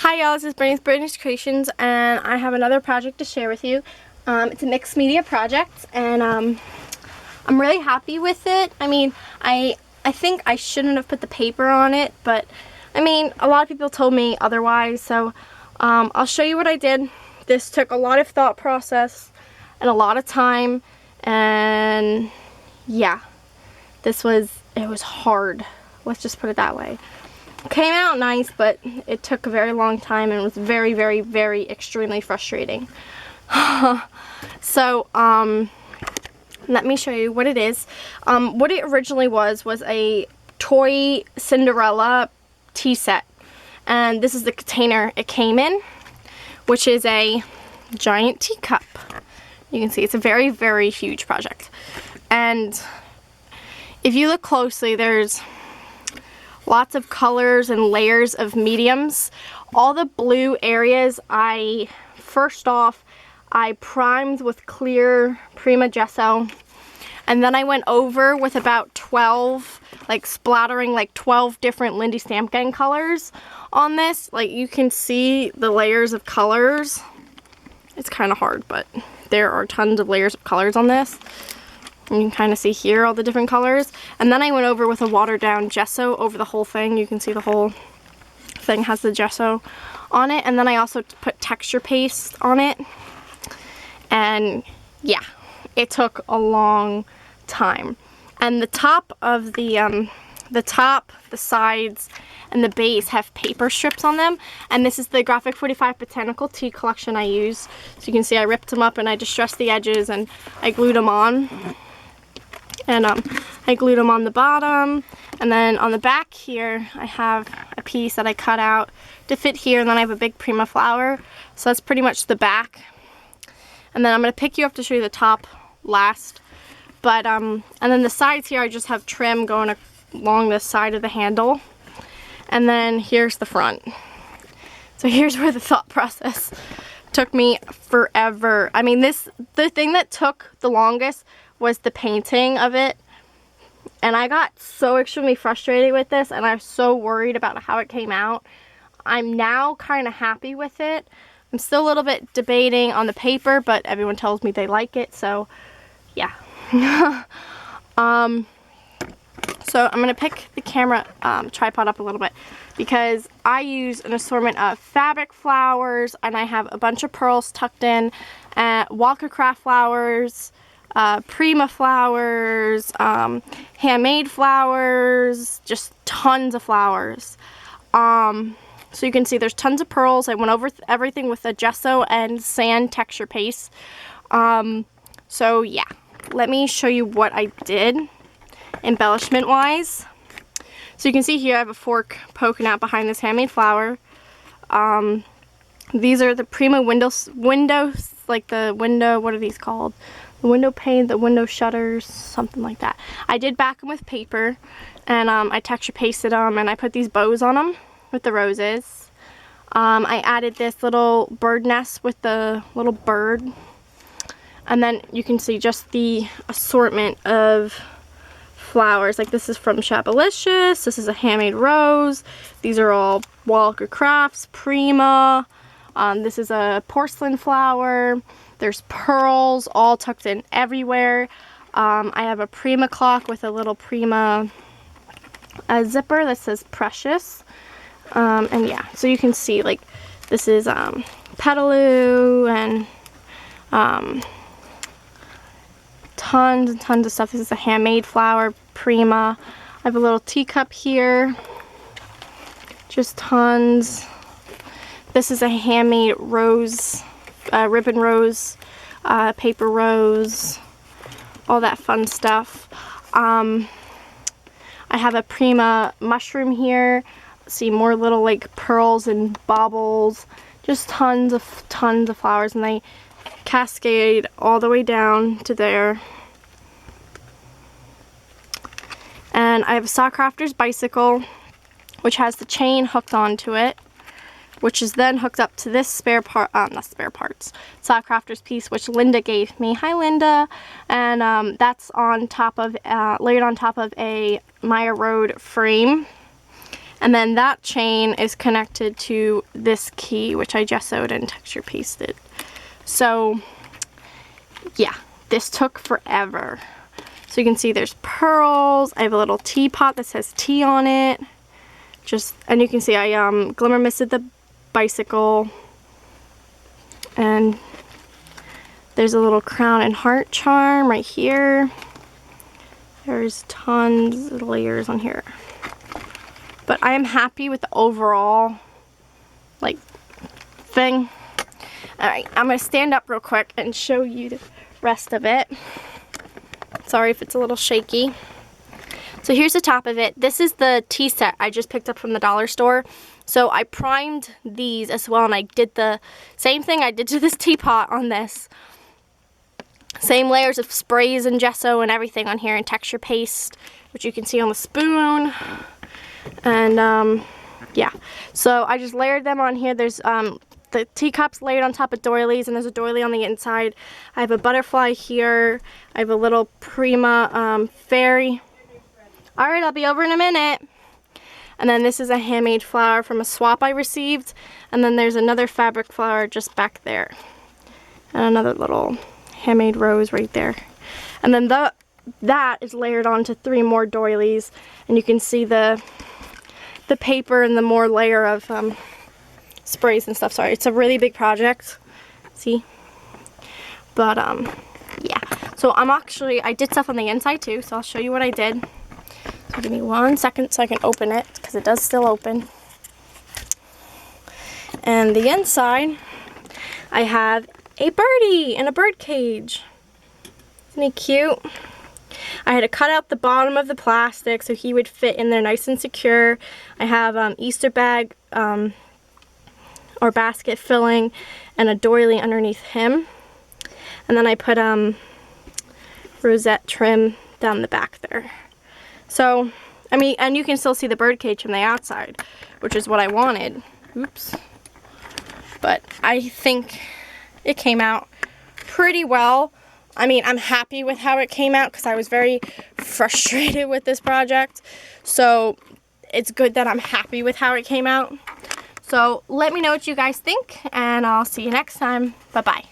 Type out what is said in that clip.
Hi y'all, this is Brittany's Creations, and I have another project to share with you. It's a mixed media project, and I'm really happy with it. I mean, I think I shouldn't have put the paper on it, but I mean, a lot of people told me otherwise, so I'll show you what I did. This took a lot of thought process and a lot of time, and yeah, it was hard. Let's just put it that way. Came out nice, but it took a very long time and was very, very, very extremely frustrating. So, let me show you what it is. What it originally was a toy Cinderella tea set. And this is the container it came in, which is a giant teacup. You can see it's a very, very huge project. And if you look closely, there's lots of colors and layers of mediums. All the blue areas, first off, I primed with clear Prima Gesso, and then I went over with about 12, like splattering like 12 different Lindy Stamp Gang colors on this. Like, you can see the layers of colors. It's kind of hard, but there are tons of layers of colors on this. You can kind of see here all the different colors. And then I went over with a watered down gesso over the whole thing. You can see the whole thing has the gesso on it. And then I also put texture paste on it. And yeah, it took a long time. And the top of the sides, and the base have paper strips on them. And this is the G45 Botanical Tea collection I used. So you can see I ripped them up and I distressed the edges and I glued them on. And I glued them on the bottom, and then on the back here I have a piece that I cut out to fit here, and then I have a big Prima flower. So that's pretty much the back. And then I'm going to pick you up to show you the top last. But and then the sides here I just have trim going along the side of the handle. And then here's the front. So here's where the thought process took me forever. I mean, the thing that took the longest was the painting of it, and I got so extremely frustrated with this, and I was so worried about how it came out. I'm now kind of happy with it. I'm still a little bit debating on the paper, but everyone tells me they like it, so yeah. So I'm gonna pick the camera tripod up a little bit, because I use an assortment of fabric flowers, and I have a bunch of pearls tucked in, Walker Craft flowers, Prima flowers, handmade flowers, just tons of flowers. So you can see there's tons of pearls. I went over everything with a gesso and sand texture paste. So yeah, let me show you what I did embellishment wise. So you can see here I have a fork poking out behind this handmade flower. These are the Prima windows, like the window, what are these called? The window pane, the window shutters, something like that. I did back them with paper, and I texture pasted them, and I put these bows on them with the roses. I added this little bird nest with the little bird, and then you can see just the assortment of flowers. Like, this is from Shabalicious, this is a handmade rose, these are all Walker Crafts, Prima, this is a porcelain flower. There's pearls all tucked in everywhere. I have a Prima clock with a little Prima zipper that says Precious. And yeah, so you can see, like, this is Petaloo and tons and tons of stuff. This is a handmade flower, Prima. I have a little teacup here. Just tons. This is a handmade rose, ribbon rose, paper rose, all that fun stuff. I have a Prima mushroom here. See, more little like pearls and baubles, just tons of flowers, and they cascade all the way down to there. And I have a Sock Crafter's bicycle, which has the chain hooked onto it, which is then hooked up to this not spare parts, Sock Crafter's piece, which Linda gave me. Hi, Linda. And that's on top of, layered on top of a Maya Road frame. And then that chain is connected to this key, which I gessoed and texture pasted. So yeah, this took forever. So you can see there's pearls. I have a little teapot that says tea on it. And you can see I glimmer misted the bicycle. And there's a little crown and heart charm right here. There's tons of layers on here. But I am happy with the overall, like, thing. Alright, I'm going to stand up real quick and show you the rest of it. Sorry if it's a little shaky. So here's the top of it. This is the tea set I just picked up from the dollar store. So I primed these as well, and I did the same thing I did to this teapot on this. Same layers of sprays and gesso and everything on here, and texture paste, which you can see on the spoon. And yeah, so I just layered them on here. There's the teacups layered on top of doilies, and there's a doily on the inside. I have a butterfly here. I have a little Prima fairy. Alright, I'll be over in a minute. And then this is a handmade flower from a swap I received. And then there's another fabric flower just back there. And another little handmade rose right there. And then that is layered onto 3 more doilies. And you can see the paper and the more layer of sprays and stuff. Sorry, it's a really big project. See? But yeah. So I did stuff on the inside too, so I'll show you what I did. So give me 1 second so I can open it, because it does still open. And the inside, I have a birdie in a bird cage. Isn't he cute? I had to cut out the bottom of the plastic so he would fit in there nice and secure. I have Easter bag or basket filling and a doily underneath him. And then I put rosette trim down the back there. So, I mean, and you can still see the bird cage from the outside, which is what I wanted. Oops. But I think it came out pretty well. I mean, I'm happy with how it came out because I was very frustrated with this project. So it's good that I'm happy with how it came out. So let me know what you guys think, and I'll see you next time. Bye-bye.